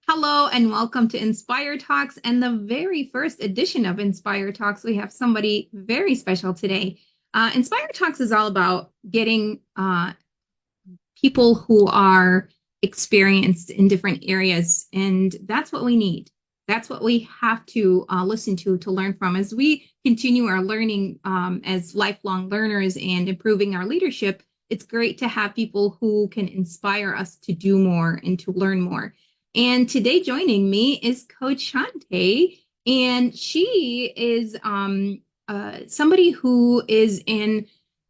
Hello and welcome to Inspire Talks and the very first edition of Inspire Talks. We have somebody very special today. Inspire Talks is all about getting people who are experienced in different areas, and that's what we need. That's what we have to listen to learn from as we continue our learning as lifelong learners and improving our leadership. It's great to have people who can inspire us to do more and to learn more. And today joining me is Coach Shante, and she is somebody who is in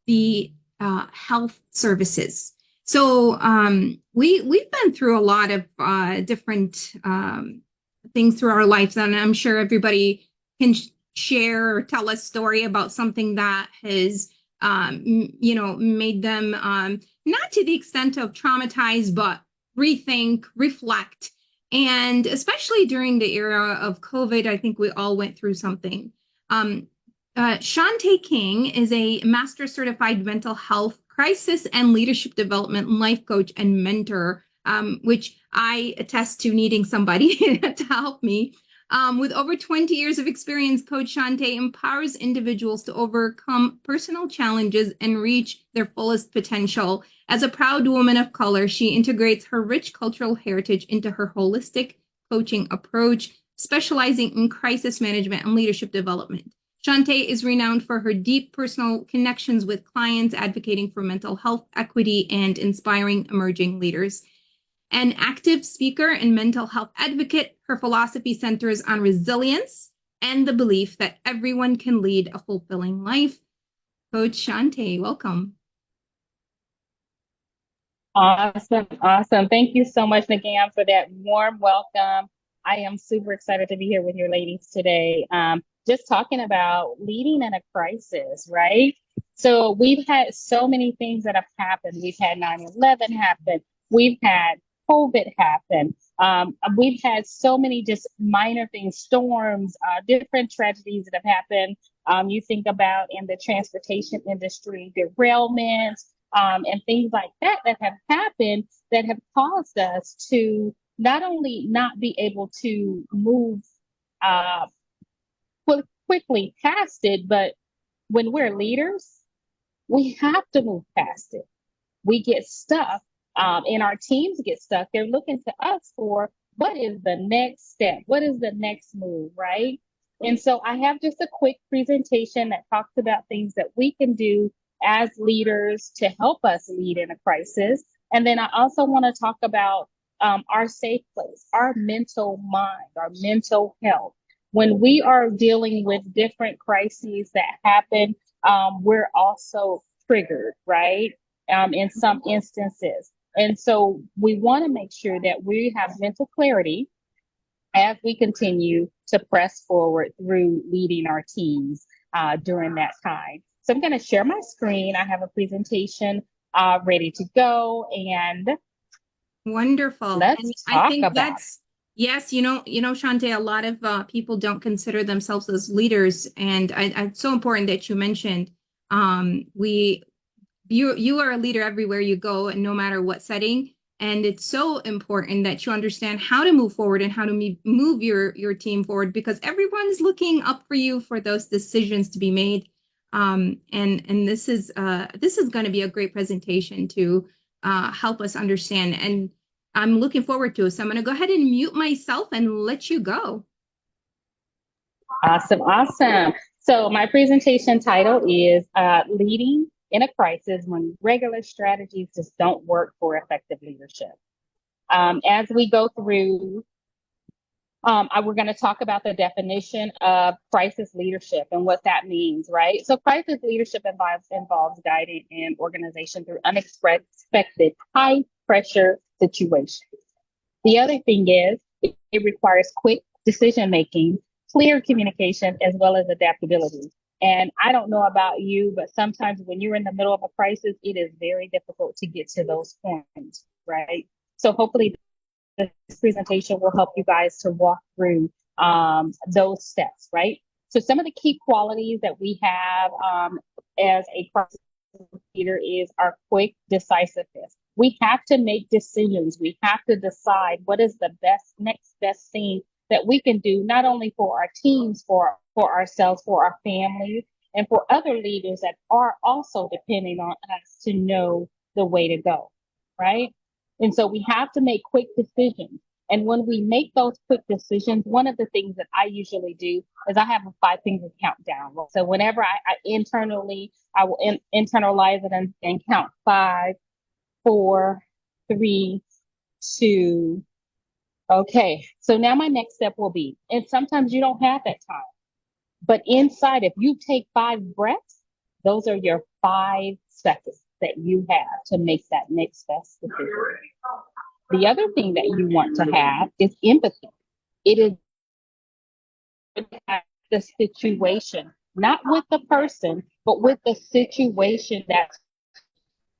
the health services. So we've been through a lot of different things through our lives, and I'm sure everybody can share or tell a story about something that has made them not to the extent of traumatized, but rethink, reflect. And especially during the era of COVID, I think we all went through something. Shante King is a master certified mental health crisis and leadership development life coach and mentor, which I attest to needing somebody to help me. With over 20 years of experience, Coach Shante empowers individuals to overcome personal challenges and reach their fullest potential. As a proud woman of color, she integrates her rich cultural heritage into her holistic coaching approach, specializing in crisis management and leadership development. Shante is renowned for her deep personal connections with clients, advocating for mental health equity and inspiring emerging leaders. An active speaker and mental health advocate, her philosophy centers on resilience and the belief that everyone can lead a fulfilling life. Coach Shante, welcome. Awesome. Awesome. Thank you so much, Nagam, for that warm welcome. I am super excited to be here with your ladies today. Just talking about leading in a crisis, right? So we've had so many things that have happened. We've had 9/11 happen. We've had COVID happen. We've had so many just minor things, storms, different tragedies that have happened. You think about in the transportation industry, derailments, and things like that that have happened that have caused us to not only not be able to move uh, quickly past it, but when we're leaders, we have to move past it. We get stuck, and our teams get stuck. They're looking to us for what is the next step? What is the next move, right? And so I have just a quick presentation that talks about things that we can do as leaders to help us lead in a crisis. And then I also want to talk about our safe place, our mental mind, our mental health. When we are dealing with different crises that happen, we're also triggered, right? In some instances. And so we want to make sure that we have mental clarity as we continue to press forward through leading our teams during that time. So I'm going to share my screen. I have a presentation ready to go, and Wonderful. And let's I talk think about it. that's, yes, Shante, a lot of people don't consider themselves as leaders. And it's so important that you mentioned we you are a leader everywhere you go and no matter what setting. And it's so important that you understand how to move forward and how to move your team forward, because everyone's looking up for you for those decisions to be made. And this is going to be a great presentation to help us understand. And I'm looking forward to it. So I'm going to go ahead and mute myself and let you go. Awesome, awesome. So my presentation title is Leading in a Crisis When Regular Strategies Just Don't Work for Effective Leadership. As we go through, we're going to talk about the definition of crisis leadership and what that means, right? So crisis leadership involves guiding an organization through unexpected high pressure situations. The other thing is it requires quick decision making, clear communication, as well as adaptability. And I don't know about you, but sometimes when you're in the middle of a crisis, it is very difficult to get to those points, right? So hopefully this presentation will help you guys to walk through those steps, right? So some of the key qualities that we have as a crisis leader is our quick decisiveness. We have to make decisions. We have to decide what is the next best thing that we can do, not only for our teams, for ourselves, for our families, and for other leaders that are also depending on us to know the way to go, right? And so we have to make quick decisions. And when we make those quick decisions, one of the things that I usually do is I have a 5 finger countdown. So whenever I will internalize it and count 5, 4, 3, 2. Okay. So now my next step will be, and sometimes you don't have that time, but inside, if you take 5 breaths, those are your 5 seconds that you have to make that next best decision. The other thing that you want to have is empathy. It is the situation, not with the person, but with the situation that's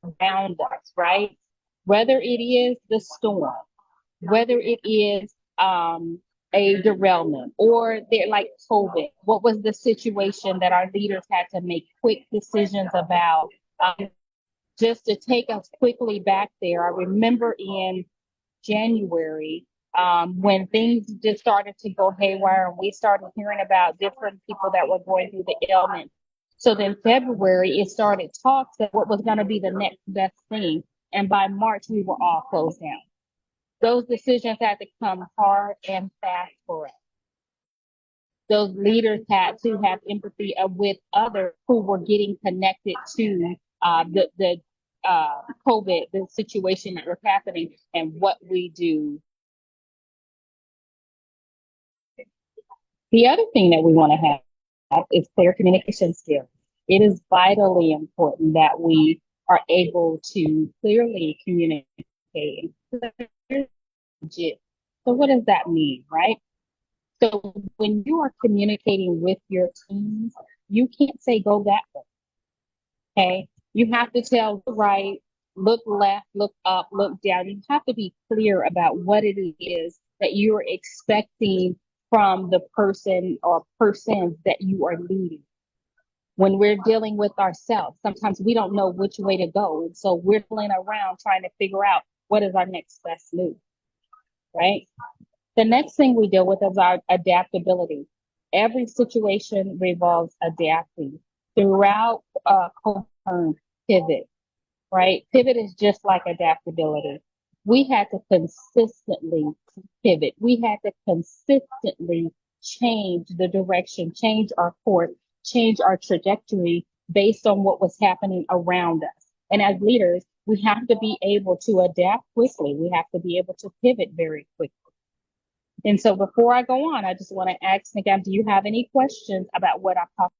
around us, right? Whether it is the storm, whether it is a derailment or they're like COVID, what was the situation that our leaders had to make quick decisions about? Just to take us quickly back there, I remember in January, when things just started to go haywire and we started hearing about different people that were going through the ailment. So then February, it started talks of what was going to be the next best thing. And by March, we were all closed down. Those decisions had to come hard and fast for us. Those leaders had to have empathy with others who were getting connected to the COVID, the situation that was happening, and what we do. The other thing that we want to have is clear communication skills. It is vitally important that we are able to clearly communicate. So what does that mean, right? So when you are communicating with your teams, you can't say go that way. Okay. You have to tell right, look left, look up, look down. You have to be clear about what it is that you're expecting from the person or persons that you are leading. When we're dealing with ourselves, sometimes we don't know which way to go. And so we're pulling around trying to figure out what is our next best move, right? The next thing we deal with is our adaptability. Every situation revolves adapting. Throughout pivot, right? Pivot is just like adaptability. We had to consistently pivot. We had to consistently change the direction, change our course, change our trajectory based on what was happening around us. And as leaders, we have to be able to adapt quickly. We have to be able to pivot very quickly. And so before I go on, I just want to ask Nagam, do you have any questions about what I've talked about?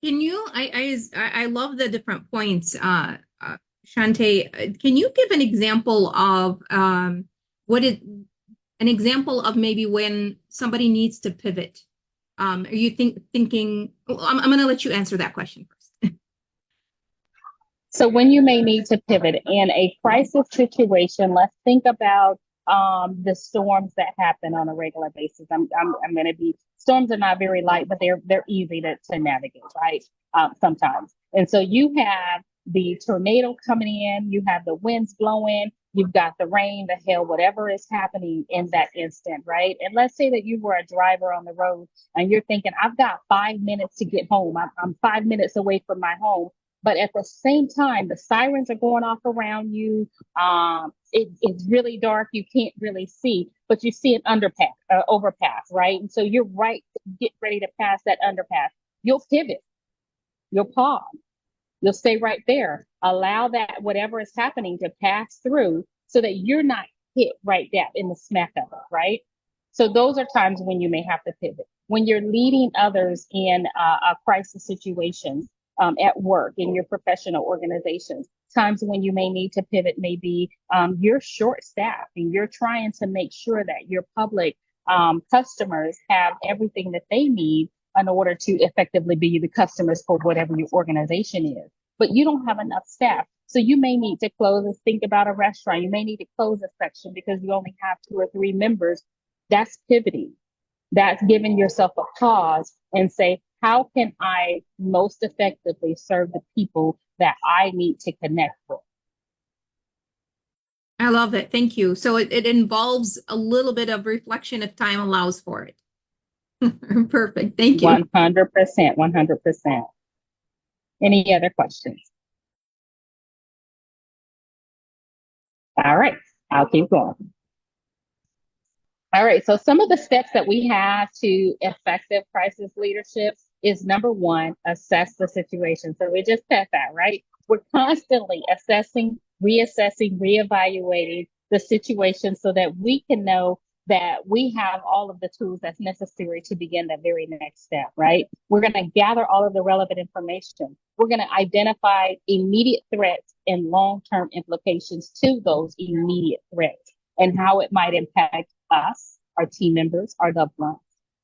Can you? I love the different points, Shante. Can you give an example of what it an example of maybe when somebody needs to pivot? Are you thinking? Well, I'm going to let you answer that question first. So when you may need to pivot in a crisis situation, let's think about the storms that happen on a regular basis. I'm going to be storms are not very light, but they're easy to navigate, right? Sometimes. And so you have the tornado coming in, you have the winds blowing, you've got the rain, the hail, whatever is happening in that instant, right? And let's say that you were a driver on the road and you're thinking, I've got 5 minutes to get home. I'm 5 minutes away from my home. But at the same time, the sirens are going off around you. It's really dark. You can't really see, but you see an overpass, right? And so you're right to get ready to pass that underpass. You'll pivot. You'll pause. You'll stay right there. Allow that whatever is happening to pass through so that you're not hit right dap in the smack of it, right? So those are times when you may have to pivot. When you're leading others in a crisis situation, at work, in your professional organizations. Times when you may need to pivot may be you're short staffed and you're trying to make sure that your public customers have everything that they need in order to effectively be the customers for whatever your organization is. But you don't have enough staff. So you may need to close. Let's think about a restaurant. You may need to close a section because you only have 2 or 3 members. That's pivoting. That's giving yourself a pause and say, How can I most effectively serve the people that I need to connect with? I love it. Thank you. So it involves a little bit of reflection if time allows for it. Perfect. Thank you. 100%, 100%. Any other questions? All right, I'll keep going. All right, so some of the steps that we have to effective crisis leadership is number one, assess the situation. So we just said that, right? We're constantly assessing, reassessing, reevaluating the situation so that we can know that we have all of the tools that's necessary to begin that very next step, right? We're going to gather all of the relevant information. We're going to identify immediate threats and long-term implications to those immediate threats and how it might impact us, our team members, our loved ones,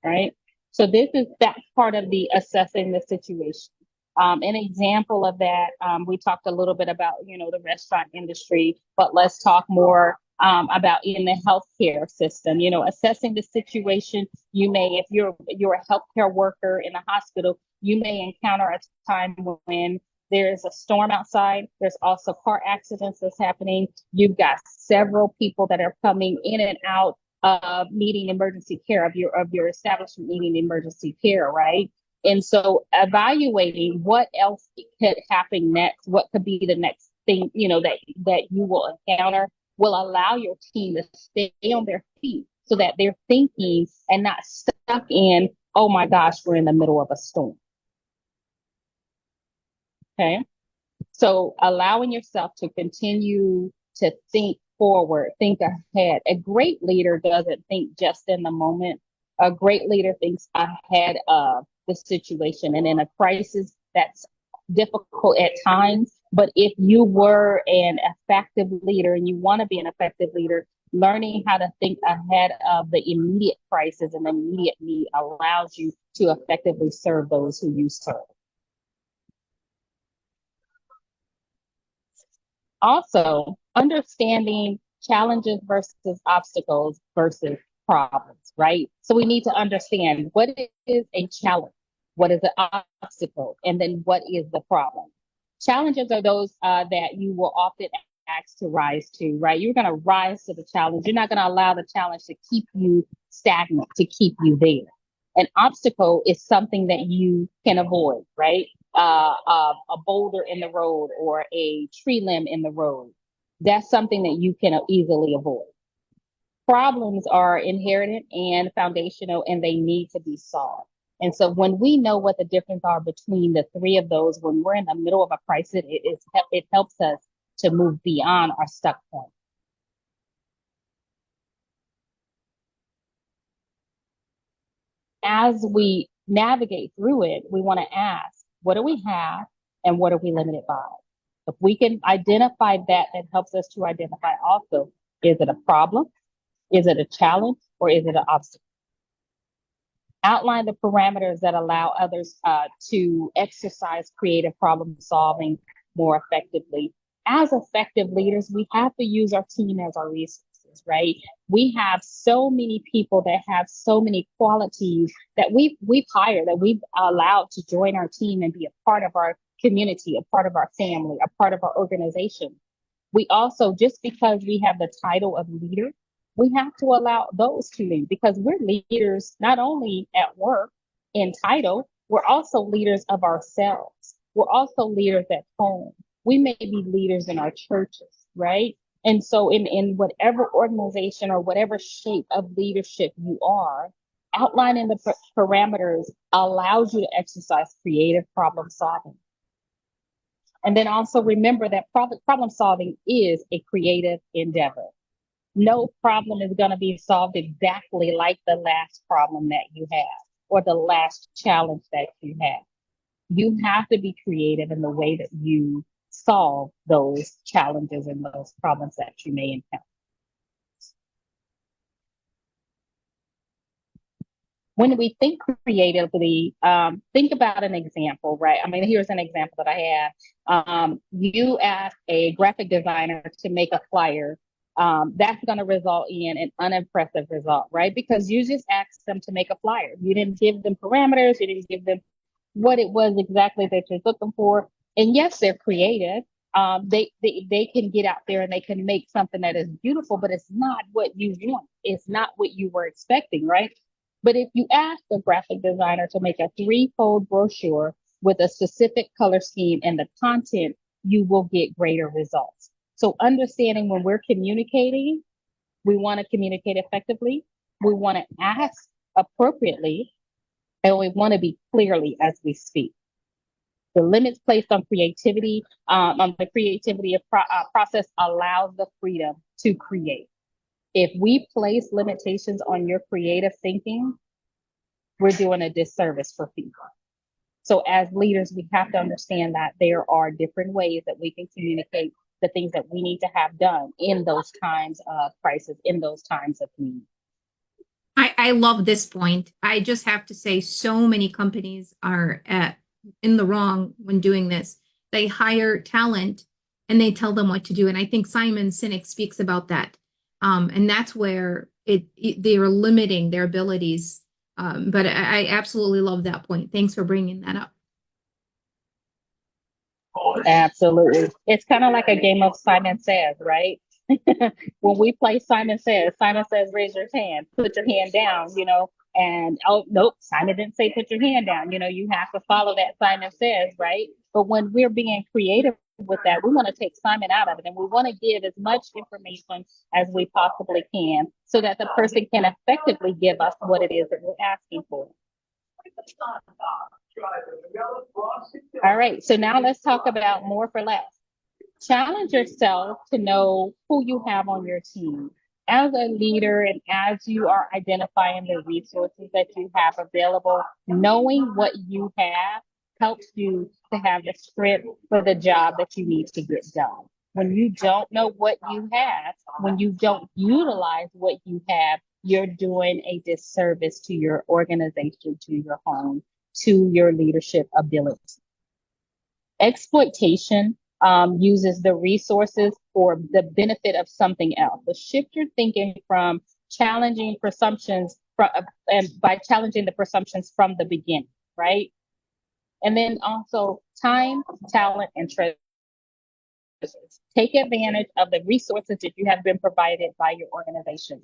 right? So this is that part of the assessing the situation. An example of that, we talked a little bit about, the restaurant industry, but let's talk more about in the healthcare system. Assessing the situation. You may, if you're a healthcare worker in a hospital, you may encounter a time when there's a storm outside. There's also car accidents that's happening. You've got several people that are coming in and out of needing emergency care, of your establishment needing emergency care, right? And so evaluating what else could happen next, what could be the next thing, that you will encounter, will allow your team to stay on their feet so that they're thinking and not stuck in, oh my gosh, we're in the middle of a storm. Okay. So allowing yourself to continue to think forward, think ahead. A great leader doesn't think just in the moment. A great leader thinks ahead of the situation. And in a crisis, that's difficult at times. But if you were an effective leader and you want to be an effective leader, learning how to think ahead of the immediate crisis and the immediate need allows you to effectively serve those who you serve. Also, understanding challenges versus obstacles versus problems, right? So we need to understand what is a challenge, what is an obstacle, and then what is the problem. Challenges are those that you will often ask to rise to, right? You're going to rise to the challenge. You're not going to allow the challenge to keep you stagnant, to keep you there. An obstacle is something that you can avoid, right? A boulder in the road or a tree limb in the road. That's something that you can easily avoid. Problems are inherited and foundational, and they need to be solved. And so when we know what the difference are between the three of those, when we're in the middle of a crisis, it helps us to move beyond our stuck point. As we navigate through it, we want to ask, what do we have and what are we limited by? If we can identify that, that helps us to identify also, is it a problem? Is it a challenge? Or is it an obstacle? Outline the parameters that allow others to exercise creative problem solving more effectively. As effective leaders, we have to use our team as our resources, right? We have so many people that have so many qualities that we've hired, that we've allowed to join our team and be a part of our community, a part of our family, a part of our organization. We also, just because we have the title of leader, we have to allow those to lead, because we're leaders not only at work in title, we're also leaders of ourselves. We're also leaders at home. We may be leaders in our churches, right? And so in whatever organization or whatever shape of leadership you are, outlining the parameters allows you to exercise creative problem solving. And then also remember that problem solving is a creative endeavor. No problem is going to be solved exactly like the last problem that you have or the last challenge that you have. You have to be creative in the way that you solve those challenges and those problems that you may encounter. When we think creatively, think about an example, right? I mean, here's an example that I have. You ask a graphic designer to make a flyer. That's going to result in an unimpressive result, right? Because you just asked them to make a flyer. You didn't give them parameters. You didn't give them what it was exactly that you're looking for. And yes, they're creative. They can get out there and they can make something that is beautiful, but it's not what you want. It's not what you were expecting, right? But if you ask a graphic designer to make a three-fold brochure with a specific color scheme and the content, you will get greater results. So understanding when we're communicating, we want to communicate effectively, we want to ask appropriately, and we want to be clearly as we speak. The limits placed on creativity, on the creativity of process allows the freedom to create. If we place limitations on your creative thinking, we're doing a disservice for people. So as leaders, we have to understand that there are different ways that we can communicate the things that we need to have done in those times of crisis, in those times of need. I love this point. I just have to say, so many companies are in the wrong when doing this. They hire talent and they tell them what to do. And I think Simon Sinek speaks about that. And that's where they are limiting their abilities. But I absolutely love that point. Thanks for bringing that up. Absolutely. It's kind of like a game of Simon Says, right? When we play Simon Says, raise your hand, put your hand down, and oh, nope, Simon didn't say put your hand down. You have to follow that Simon Says, right? But when we're being creative with that, we want to take Simon out of it and we want to give as much information as we possibly can so that the person can effectively give us what it is that we're asking for. All right, so now let's talk about more for less. Challenge yourself to know who you have on your team. As a leader and as you are identifying the resources that you have available, knowing what you have helps you to have the strength for the job that you need to get done. When you don't know what you have, when you don't utilize what you have, you're doing a disservice to your organization, to your home, to your leadership ability. Exploitation uses the resources for the benefit of something else. So shift your thinking from challenging presumptions and by challenging the presumptions from the beginning, right? And then also time, talent, and treasures. Take advantage of the resources that you have been provided by your organization.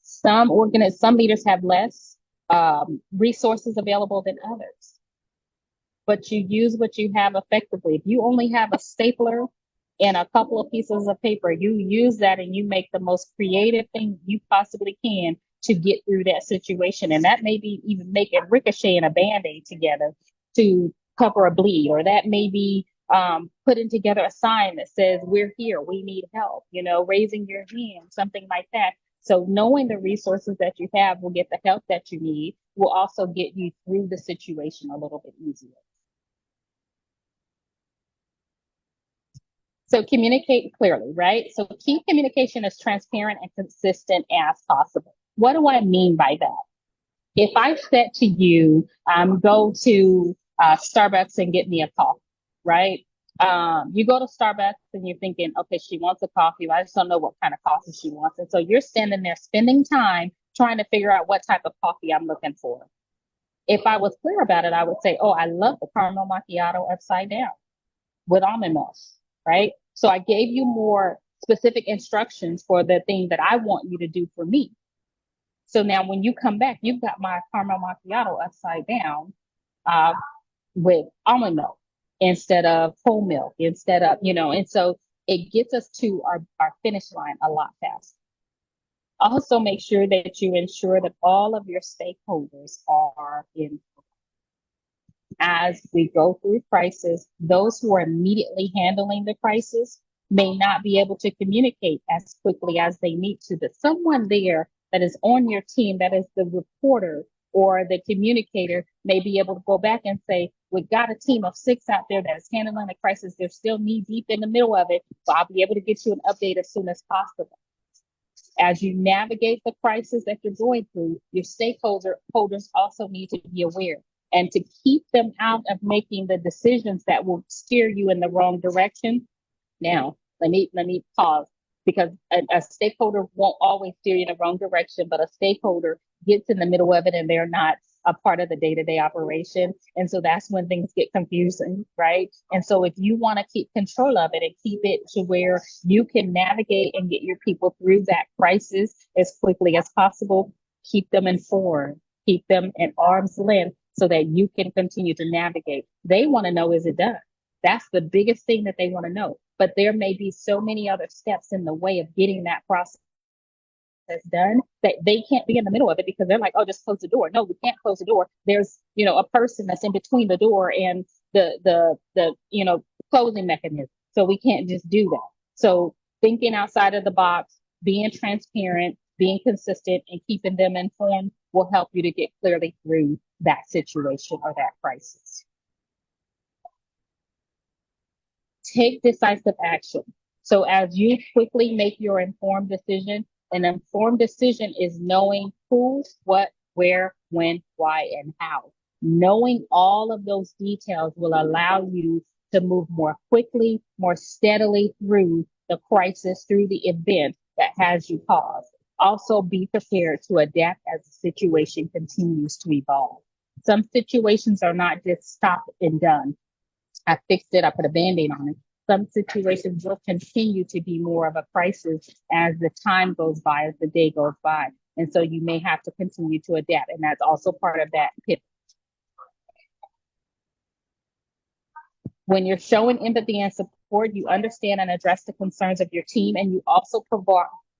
Some leaders have less resources available than others, but you use what you have effectively. If you only have a stapler and a couple of pieces of paper, you use that and you make the most creative thing you possibly can to get through that situation. And that may be even making ricochet and a Band-Aid together to cover a bleed, or that may be putting together a sign that says, we're here, we need help, raising your hand, something like that. So knowing the resources that you have will get the help that you need, will also get you through the situation a little bit easier. So communicate clearly, right? So keep communication as transparent and consistent as possible. What do I mean by that? If I said to you, go to Starbucks and get me a coffee, right? You go to Starbucks and you're thinking, okay, she wants a coffee, but I just don't know what kind of coffee she wants. And so you're standing there spending time trying to figure out what type of coffee I'm looking for. If I was clear about it, I would say, oh, I love the caramel macchiato upside down with almond milk, right? So I gave you more specific instructions for the thing that I want you to do for me. So now when you come back, you've got my caramel macchiato upside down with almond milk instead of whole milk, instead of, and so it gets us to our finish line a lot faster. Also make sure that you ensure that all of your stakeholders are in. As we go through crisis, those who are immediately handling the crisis may not be able to communicate as quickly as they need to, but someone there that is on your team, that is the reporter or the communicator, may be able to go back and say, we've got a team of 6 out there that is handling the crisis. They're still knee deep in the middle of it, so I'll be able to get you an update as soon as possible. As you navigate the crisis that you're going through, your stakeholders also need to be aware and to keep them out of making the decisions that will steer you in the wrong direction. Now, let me pause, because a stakeholder won't always steer you in the wrong direction, but a stakeholder gets in the middle of it and they're not a part of the day-to-day operation. And so that's when things get confusing, right? And so if you want to keep control of it and keep it to where you can navigate and get your people through that crisis as quickly as possible, keep them informed, keep them at arm's length so that you can continue to navigate. They want to know, is it done? That's the biggest thing that they want to know. But there may be so many other steps in the way of getting that process done that they can't be in the middle of it because they're like, oh, just close the door. No, we can't close the door. There's, a person that's in between the door and the closing mechanism. So we can't just do that. So thinking outside of the box, being transparent, being consistent, and keeping them informed will help you to get clearly through that situation or that crisis. Take decisive action. So as you quickly make your informed decision, an informed decision is knowing who, what, where, when, why, and how. Knowing all of those details will allow you to move more quickly, more steadily through the crisis, through the event that has you paused. Also be prepared to adapt as the situation continues to evolve. Some situations are not just stop and done. I fixed it, I put a Band-Aid on it. Some situations will continue to be more of a crisis as the time goes by, as the day goes by. And so you may have to continue to adapt. And that's also part of that pivot. When you're showing empathy and support, you understand and address the concerns of your team, and you also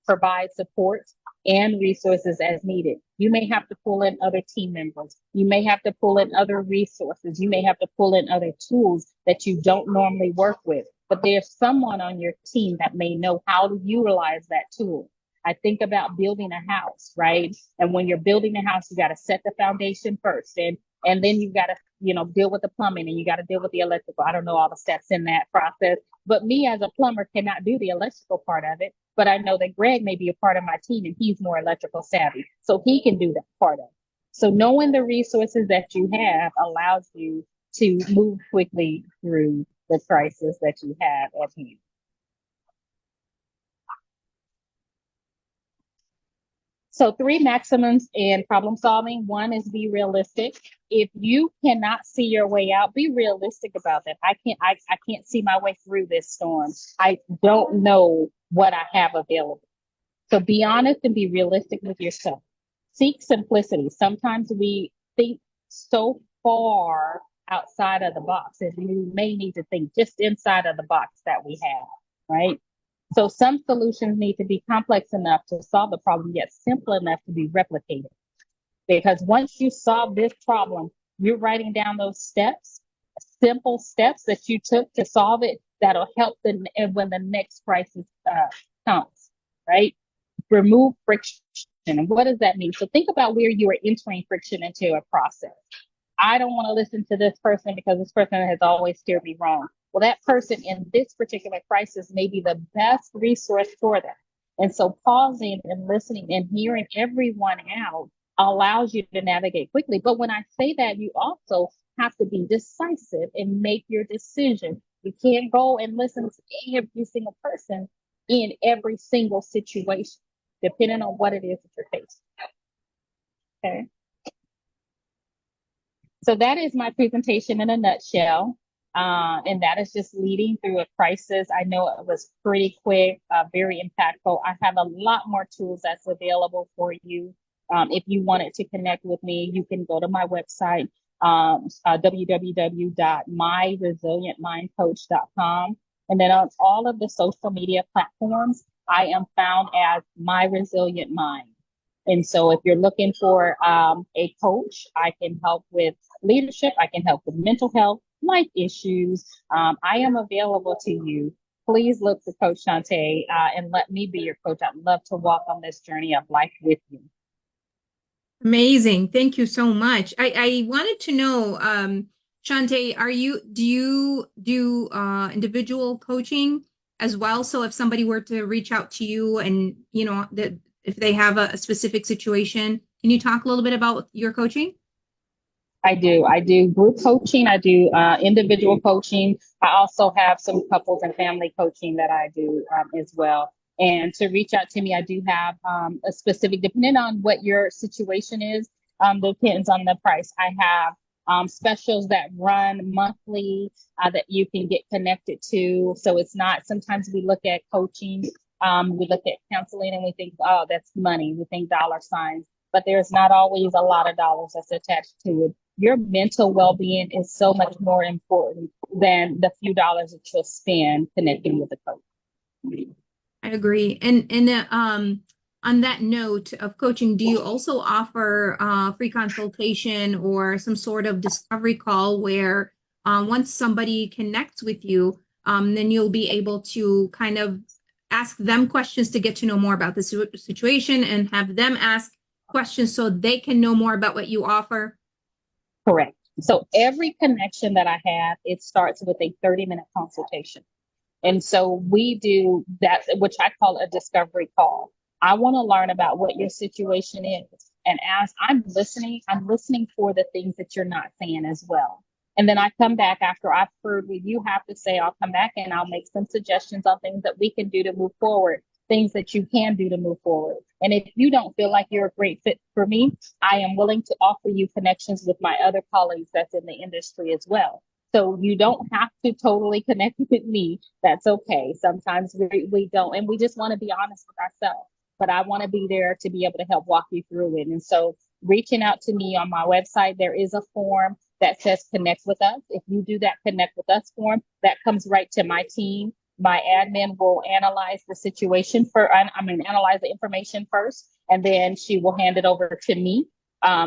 provide support and resources as needed. You may have to pull in other team members. You may have to pull in other resources. You may have to pull in other tools that you don't normally work with, but there's someone on your team that may know how to utilize that tool. I think about building a house, right? And when you're building a house, you got to set the foundation first, and then you got to, deal with the plumbing, and you got to deal with the electrical. I don't know all the steps in that process, but me as a plumber cannot do the electrical part of it. But I know that Greg may be a part of my team and he's more electrical savvy, so he can do that part of it. So knowing the resources that you have allows you to move quickly through the crisis that you have at hand. So 3 maximums in problem solving. 1 is be realistic. If you cannot see your way out, be realistic about that. I can't see my way through this storm. I don't know what I have available. So be honest and be realistic with yourself. Seek simplicity. Sometimes we think so far outside of the box, and we may need to think just inside of the box that we have, right? So some solutions need to be complex enough to solve the problem, yet simple enough to be replicated. Because once you solve this problem, you're writing down those steps, simple steps that you took to solve it, that'll help when the next crisis comes, right? Remove friction. And what does that mean? So think about where you are entering friction into a process. I don't want to listen to this person because this person has always steered me wrong. Well, that person in this particular crisis may be the best resource for that. And so pausing and listening and hearing everyone out allows you to navigate quickly. But when I say that, you also have to be decisive and make your decision. You can't go and listen to every single person in every single situation, depending on what it is that you're facing. Okay. So that is my presentation in a nutshell. And that is just leading through a crisis. I know it was pretty quick, very impactful. I have a lot more tools that's available for you. If you wanted to connect with me, you can go to my website, www.myresilientmindcoach.com. And then on all of the social media platforms, I am found as My Resilient Mind. And so if you're looking for a coach, I can help with leadership. I can help with mental health, life issues. I am available to you. Please look for Coach Shante and let me be your coach. I'd love to walk on this journey of life with you. Amazing. Thank you so much. I wanted to know, Shante, do you do individual coaching as well? So if somebody were to reach out to you and, if they have a specific situation, can you talk a little bit about your coaching? I do group coaching. I do individual coaching. I also have some couples and family coaching that I do as well. And to reach out to me, I do have a specific, depending on what your situation is, Depends on the price. I have specials that run monthly that you can get connected to. So it's not, sometimes we look at coaching, we look at counseling and we think, oh, that's money. We think dollar signs, but there's not always a lot of dollars that's attached to it. Your mental well-being is so much more important than the few dollars that you'll spend connecting with a coach. I agree. And on that note of coaching, do you also offer free consultation or some sort of discovery call where once somebody connects with you, then you'll be able to kind of ask them questions to get to know more about the situation and have them ask questions so they can know more about what you offer? Correct. So every connection that I have, it starts with a 30-minute consultation. And so we do that, which I call a discovery call. I want to learn about what your situation is. And as I'm listening for the things that you're not saying as well. And then I come back after I've heard what you have to say. I'll come back and I'll make some suggestions on things that we can do to move forward, things that you can do to move forward. And if you don't feel like you're a great fit for me, I am willing to offer you connections with my other colleagues that's in the industry as well. So you don't have to totally connect with me. That's okay. Sometimes we don't. And we just want to be honest with ourselves. But I want to be there to be able to help walk you through it. And so reaching out to me on my website, there is a form that says connect with us. If you do that connect with us form, that comes right to my team. My admin will analyze the situation analyze the information first, and then she will hand it over to me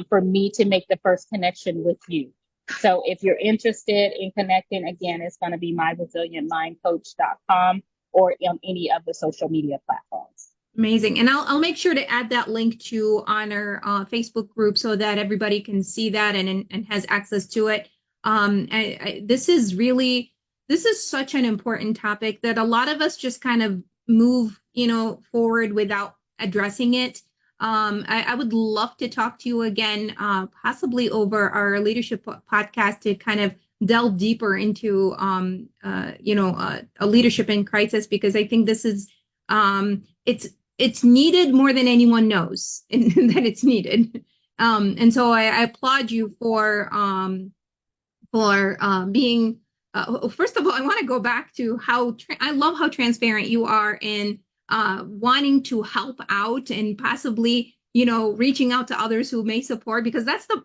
for me to make the first connection with you. So if you're interested in connecting, again, it's going to be myresilientmindcoach.com or on any of the social media platforms. Amazing. And I'll make sure to add that link to on our Facebook group so that everybody can see that and has access to it. This is such an important topic that a lot of us just kind of move, forward without addressing it. I would love to talk to you again, possibly over our leadership podcast to kind of delve deeper into, a leadership in crisis, because I think this is, it's needed more than anyone knows that it's needed. And so I applaud you for being, first of all, I want to go back to how I love how transparent you are in wanting to help out and possibly, reaching out to others who may support, because that's the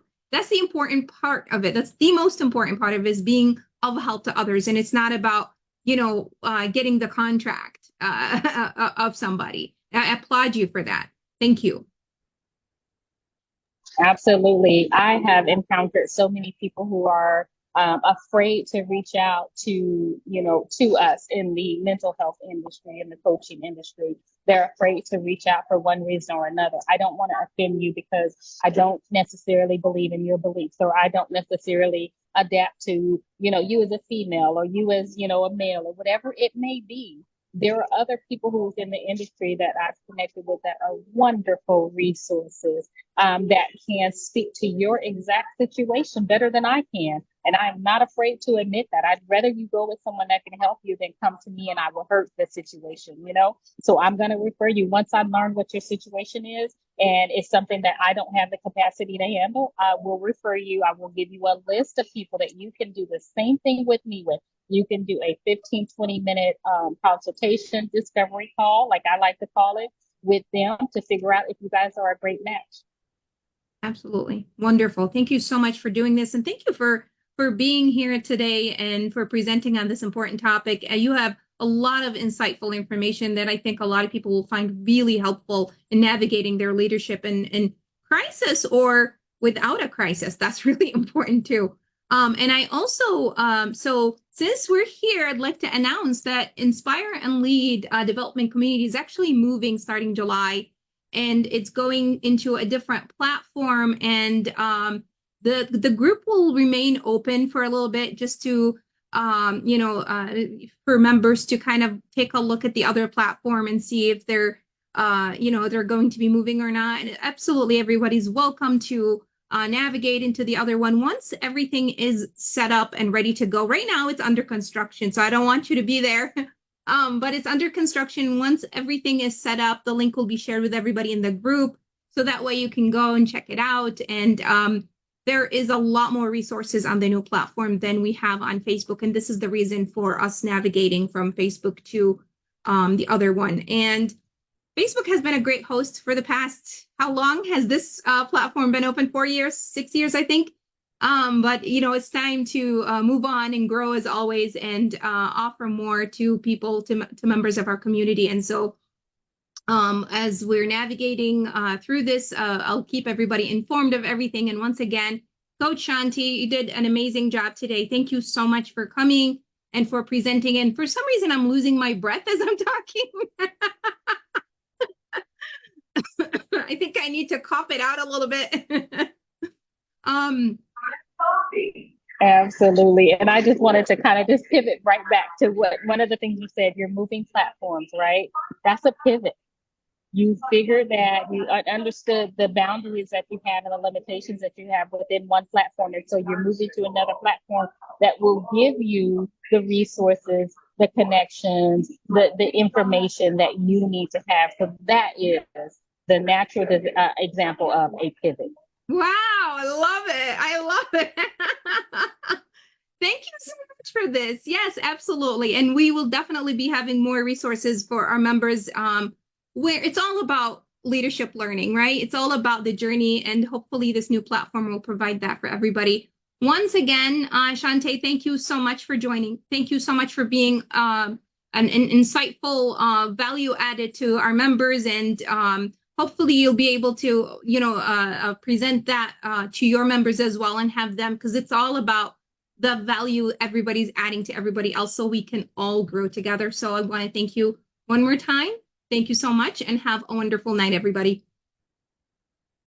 important part of it. That's the most important part of it, is being of help to others. And it's not about, getting the contract of somebody. I applaud you for that. Thank you. Absolutely. I have encountered so many people who are afraid to reach out to us in the mental health industry, in the coaching industry. They're afraid to reach out for one reason or another. I don't want to offend you because I don't necessarily believe in your beliefs, or I don't necessarily adapt to, you as a female, or you as, a male, or whatever it may be. There are other people who's in the industry that I've connected with that are wonderful resources that can speak to your exact situation better than I can. And I'm not afraid to admit that. I'd rather you go with someone that can help you than come to me and I will hurt the situation, So I'm going to refer you once I learn what your situation is. And it's something that I don't have the capacity to handle. I will refer you. I will give you a list of people that you can do the same thing with me with. You can do a 15, 20-minute consultation, discovery call, like I like to call it, with them to figure out if you guys are a great match. Absolutely. Wonderful. Thank you so much for doing this. And thank you for being here today and for presenting on this important topic. You have a lot of insightful information that I think a lot of people will find really helpful in navigating their leadership in crisis or without a crisis. That's really important too. And I also, so since we're here, I'd like to announce that Inspire and Lead Development Community is actually moving starting July, and it's going into a different platform. And the group will remain open for a little bit, just to, for members to kind of take a look at the other platform and see if they're, they're going to be moving or not. And absolutely everybody's welcome to navigate into the other one once everything is set up and ready to go. Right now it's under construction, so I don't want you to be there. But it's under construction. Once everything is set up, the link will be shared with everybody in the group So that way you can go and check it out. And there is a lot more resources on the new platform than we have on Facebook. And this is the reason for us navigating from Facebook to the other one. And Facebook has been a great host for the past, how long has this platform been open? 4 years, 6 years, I think. But it's time to move on and grow as always, and offer more to people, to members of our community. And so as we're navigating through this, I'll keep everybody informed of everything. And once again, Coach Shante, you did an amazing job today. Thank you so much for coming and for presenting. And for some reason, I'm losing my breath as I'm talking. I think I need to cough it out a little bit. um, Absolutely. And I just wanted to kind of just pivot right back to what one of the things you said, you're moving platforms, right? That's a pivot. You figured that you understood the boundaries that you have and the limitations that you have within one platform. And so you're moving to another platform that will give you the resources, the connections, the information that you need to have. So that is the natural example of a pivot. Wow, I love it. I love it. Thank you so much for this. Yes, absolutely. And we will definitely be having more resources for our members, where it's all about leadership learning, right? It's all about the journey, and hopefully this new platform will provide that for everybody. Once again, Shante, thank you so much for joining. Thank you so much for being an insightful value added to our members, and hopefully you'll be able to, present that to your members as well, and have them, because it's all about the value everybody's adding to everybody else, so we can all grow together. So I want to thank you one more time. Thank you so much, and have a wonderful night, everybody.